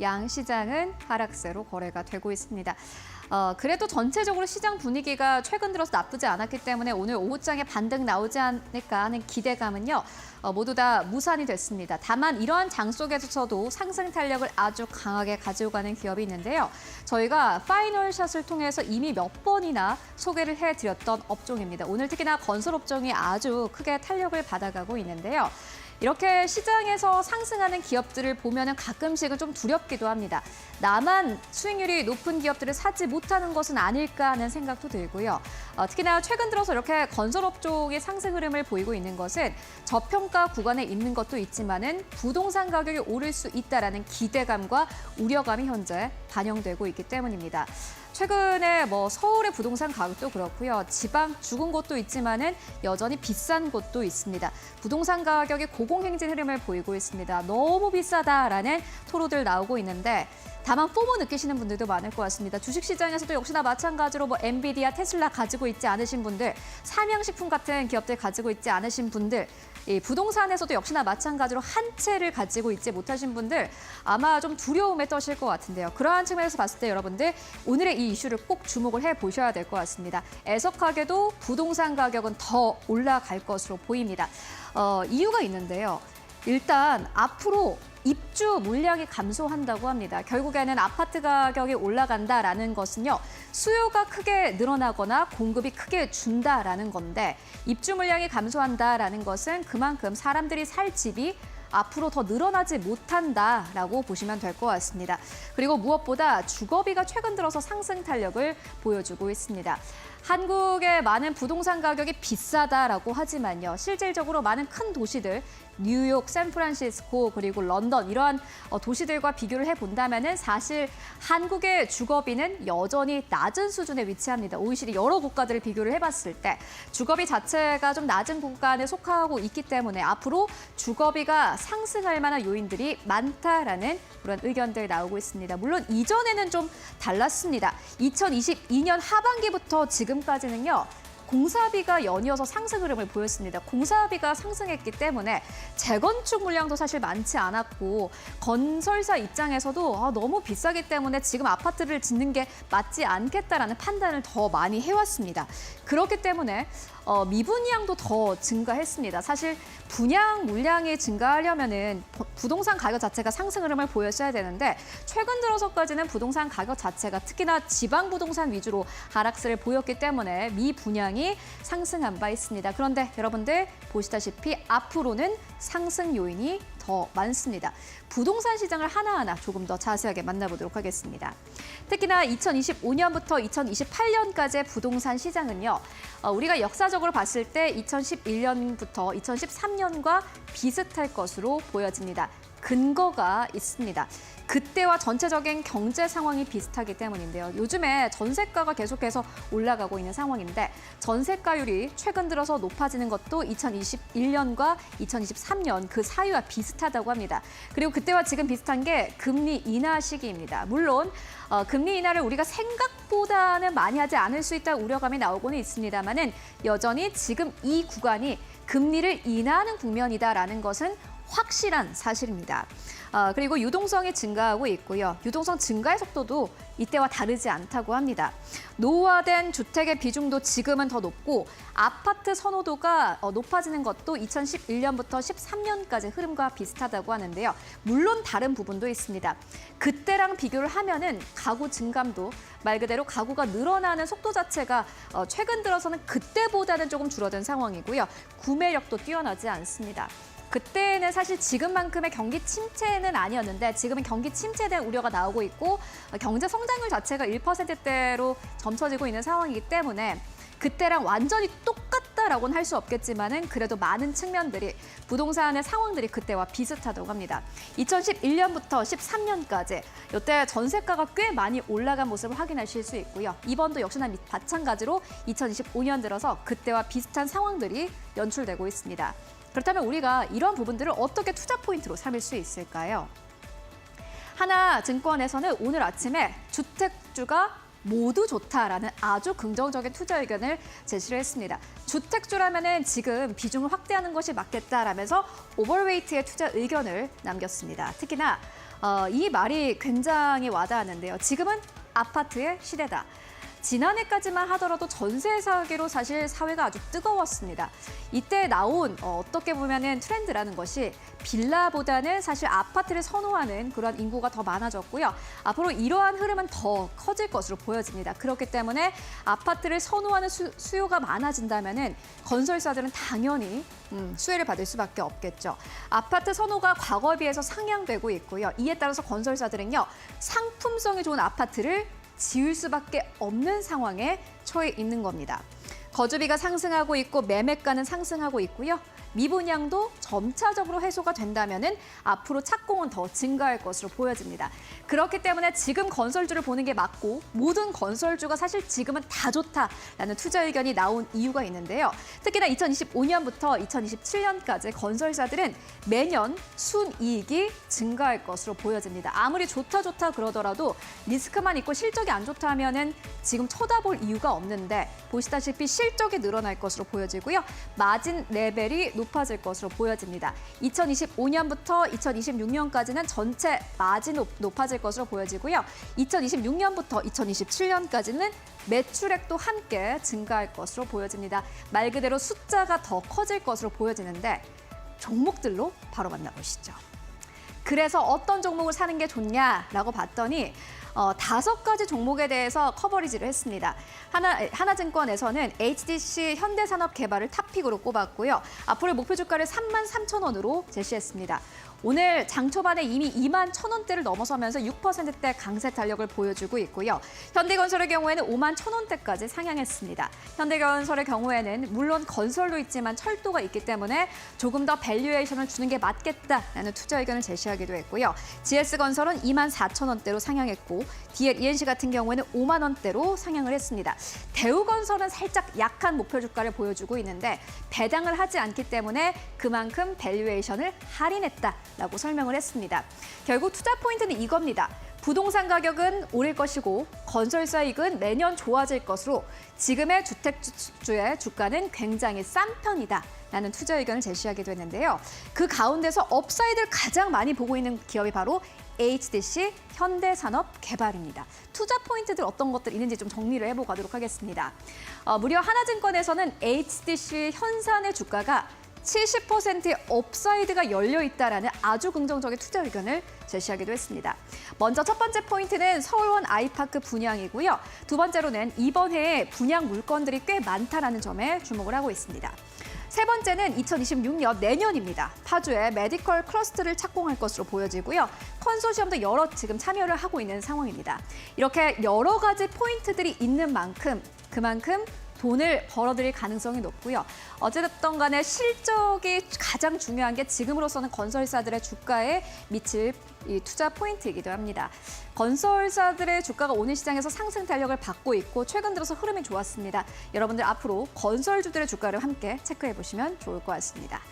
양 시장은 하락세로 거래가 되고 있습니다. 그래도 전체적으로 시장 분위기가 최근 들어서 나쁘지 않았기 때문에 오늘 오후장에 반등 나오지 않을까 하는 기대감은요. 모두 다 무산이 됐습니다. 다만 이러한 장 속에서도 상승 탄력을 아주 강하게 가져가는 기업이 있는데요. 저희가 파이널샷을 통해서 이미 몇 번이나 소개를 해드렸던 업종입니다. 오늘 특히나 건설업종이 아주 크게 탄력을 받아가고 있는데요. 이렇게 시장에서 상승하는 기업들을 보면 가끔씩은 좀 두렵기도 합니다. 나만 수익률이 높은 기업들을 사지 못하는 것은 아닐까 하는 생각도 들고요. 특히나 최근 들어서 이렇게 건설업종의 상승 흐름을 보이고 있는 것은 저평가 구간에 있는 것도 있지만은 부동산 가격이 오를 수 있다라는 기대감과 우려감이 현재 반영되고 있기 때문입니다. 최근에 서울의 부동산 가격도 그렇고요. 지방 죽은 곳도 있지만은 여전히 비싼 곳도 있습니다. 부동산 가격이 고공행진 흐름을 보이고 있습니다. 너무 비싸다라는 토로들 나오고 있는데 다만 포모 느끼시는 분들도 많을 것 같습니다. 주식시장에서도 역시나 마찬가지로 엔비디아, 테슬라 가지고 있지 않으신 분들, 삼양식품 같은 기업들 가지고 있지 않으신 분들, 이 부동산에서도 역시나 마찬가지로 한 채를 가지고 있지 못하신 분들 아마 좀 두려움에 떠실 것 같은데요. 그러한 측면에서 봤을 때 여러분들 오늘의 이 이슈를 꼭 주목을 해보셔야 될 것 같습니다. 애석하게도 부동산 가격은 더 올라갈 것으로 보입니다. 이유가 있는데요. 일단 앞으로 입주 물량이 감소한다고 합니다. 결국에는 아파트 가격이 올라간다라는 것은요. 수요가 크게 늘어나거나 공급이 크게 준다라는 건데 입주 물량이 감소한다라는 것은 그만큼 사람들이 살 집이 앞으로 더 늘어나지 못한다라고 보시면 될 것 같습니다. 그리고 무엇보다 주거비가 최근 들어서 상승 탄력을 보여주고 있습니다. 한국의 많은 부동산 가격이 비싸다라고 하지만요. 실질적으로 많은 큰 도시들, 뉴욕, 샌프란시스코, 그리고 런던 이러한 도시들과 비교를 해본다면은 사실 한국의 주거비는 여전히 낮은 수준에 위치합니다. OECD 여러 국가들을 비교를 해봤을 때 주거비 자체가 좀 낮은 구간에 속하고 있기 때문에 앞으로 주거비가 상승할 만한 요인들이 많다라는 그런 의견들 나오고 있습니다. 물론 이전에는 좀 달랐습니다. 2022년 하반기부터 지금까지는요. 공사비가 연이어서 상승 흐름을 보였습니다. 공사비가 상승했기 때문에 재건축 물량도 사실 많지 않았고 건설사 입장에서도 너무 비싸기 때문에 지금 아파트를 짓는 게 맞지 않겠다라는 판단을 더 많이 해왔습니다. 그렇기 때문에 미분양도 더 증가했습니다. 사실 분양 물량이 증가하려면은 부동산 가격 자체가 상승 흐름을 보였어야 되는데 최근 들어서까지는 부동산 가격 자체가 특히나 지방 부동산 위주로 하락세를 보였기 때문에 미분양이 상승한 바 있습니다. 그런데 여러분들 보시다시피 앞으로는 상승 요인이 더 많습니다. 부동산 시장을 하나하나 조금 더 자세하게 만나보도록 하겠습니다. 특히나 2025년부터 2028년까지의 부동산 시장은요. 우리가 역사적으로 봤을 때 2011년부터 2013년과 비슷할 것으로 보여집니다. 근거가 있습니다. 그때와 전체적인 경제 상황이 비슷하기 때문인데요. 요즘에 전세가가 계속해서 올라가고 있는 상황인데 전세가율이 최근 들어서 높아지는 것도 2021년과 2023년 그 사이와 비슷하다고 합니다. 그리고 그때와 지금 비슷한 게 금리 인하 시기입니다. 물론 금리 인하를 우리가 생각보다는 많이 하지 않을 수 있다는 우려감이 나오고는 있습니다만은 여전히 지금 이 구간이 금리를 인하하는 국면이다라는 것은 확실한 사실입니다. 그리고 유동성이 증가하고 있고요. 유동성 증가의 속도도 이때와 다르지 않다고 합니다. 노후화된 주택의 비중도 지금은 더 높고 아파트 선호도가 높아지는 것도 2011년부터 13년까지 흐름과 비슷하다고 하는데요. 물론 다른 부분도 있습니다. 그때랑 비교를 하면은 가구 증감도 말 그대로 가구가 늘어나는 속도 자체가 최근 들어서는 그때보다는 조금 줄어든 상황이고요. 구매력도 뛰어나지 않습니다. 그때는 사실 지금만큼의 경기 침체는 아니었는데 지금은 경기 침체에 대한 우려가 나오고 있고 경제 성장률 자체가 1%대로 점쳐지고 있는 상황이기 때문에 그때랑 완전히 똑같다라고는 할 수 없겠지만은 그래도 많은 측면들이 부동산의 상황들이 그때와 비슷하다고 합니다. 2011년부터 13년까지 이때 전세가가 꽤 많이 올라간 모습을 확인하실 수 있고요. 이번도 역시나 마찬가지로 2025년 들어서 그때와 비슷한 상황들이 연출되고 있습니다. 그렇다면 우리가 이런 부분들을 어떻게 투자 포인트로 삼을 수 있을까요? 하나증권에서는 오늘 아침에 주택주가 모두 좋다라는 아주 긍정적인 투자 의견을 제시를 했습니다. 주택주라면은 지금 비중을 확대하는 것이 맞겠다라면서 오버웨이트의 투자 의견을 남겼습니다. 특히나 이 말이 굉장히 와닿았는데요. 지금은 아파트의 시대다. 지난해까지만 하더라도 전세 사기로 사실 사회가 아주 뜨거웠습니다. 이때 나온 어떻게 보면은 트렌드라는 것이 빌라보다는 사실 아파트를 선호하는 그런 인구가 더 많아졌고요. 앞으로 이러한 흐름은 더 커질 것으로 보여집니다. 그렇기 때문에 아파트를 선호하는 수요가 많아진다면은 건설사들은 당연히 수혜를 받을 수밖에 없겠죠. 아파트 선호가 과거에 비해서 상향되고 있고요. 이에 따라서 건설사들은요, 상품성이 좋은 아파트를 지을 수밖에 없는 상황에 처해 있는 겁니다. 거주비가 상승하고 있고 매매가는 상승하고 있고요. 미분양도 점차적으로 해소가 된다면은 앞으로 착공은 더 증가할 것으로 보여집니다. 그렇기 때문에 지금 건설주를 보는 게 맞고 모든 건설주가 사실 지금은 다 좋다라는 투자 의견이 나온 이유가 있는데요. 특히나 2025년부터 2027년까지 건설사들은 매년 순이익이 증가할 것으로 보여집니다. 아무리 좋다 그러더라도 리스크만 있고 실적이 안 좋다 하면은 지금 쳐다볼 이유가 없는데 보시다시피 실적이 늘어날 것으로 보여지고요. 마진 레벨이 높아질 것으로 보여집니다. 2025년부터 2026년까지는 전체 마진 높아질 것으로 보여지고요. 2026년부터 2027년까지는 매출액도 함께 증가할 것으로 보여집니다. 말 그대로 숫자가 더 커질 것으로 보여지는데 종목들로 바로 만나보시죠. 그래서 어떤 종목을 사는 게 좋냐라고 봤더니 5가지 종목에 대해서 커버리지를 했습니다. 하나증권에서는 HDC 현대산업개발을 탑픽으로 꼽았고요. 앞으로 목표 주가를 33,000원으로 제시했습니다. 오늘 장 초반에 이미 21,000원대를 넘어서면서 6%대 강세 탄력을 보여주고 있고요. 현대건설의 경우에는 51,000원대까지 상향했습니다. 현대건설의 경우에는 물론 건설도 있지만 철도가 있기 때문에 조금 더 밸류에이션을 주는 게 맞겠다라는 투자 의견을 제시하기도 했고요. GS건설은 24,000원대로 상향했고 DL-ENC 같은 경우에는 5만 원대로 상향을 했습니다. 대우건설은 살짝 약한 목표 주가를 보여주고 있는데 배당을 하지 않기 때문에 그만큼 밸류에이션을 할인했다라고 설명을 했습니다. 결국 투자 포인트는 이겁니다. 부동산 가격은 오를 것이고 건설사 이익은 매년 좋아질 것으로 지금의 주택주의 주가는 굉장히 싼 편이다라는 투자 의견을 제시하기도 했는데요. 그 가운데서 업사이드를 가장 많이 보고 있는 기업이 바로 HDC 현대산업개발입니다. 투자 포인트들 어떤 것들 있는지 좀 정리를 해보고 가도록 하겠습니다. 무려 하나증권에서는 HDC 현산의 주가가 70%의 업사이드가 열려 있다라는 아주 긍정적인 투자 의견을 제시하기도 했습니다. 먼저 첫 번째 포인트는 서울원 아이파크 분양이고요. 두 번째로는 이번 해에 분양 물건들이 꽤 많다라는 점에 주목을 하고 있습니다. 세 번째는 2026년 내년입니다. 파주에 메디컬 클러스터를 착공할 것으로 보여지고요. 컨소시엄도 여러 지금 참여를 하고 있는 상황입니다. 이렇게 여러 가지 포인트들이 있는 만큼 그만큼 돈을 벌어들일 가능성이 높고요. 어쨌든 간에 실적이 가장 중요한 게 지금으로서는 건설사들의 주가에 미칠 이 투자 포인트이기도 합니다. 건설사들의 주가가 오늘 시장에서 상승 탄력을 받고 있고 최근 들어서 흐름이 좋았습니다. 여러분들 앞으로 건설주들의 주가를 함께 체크해 보시면 좋을 것 같습니다.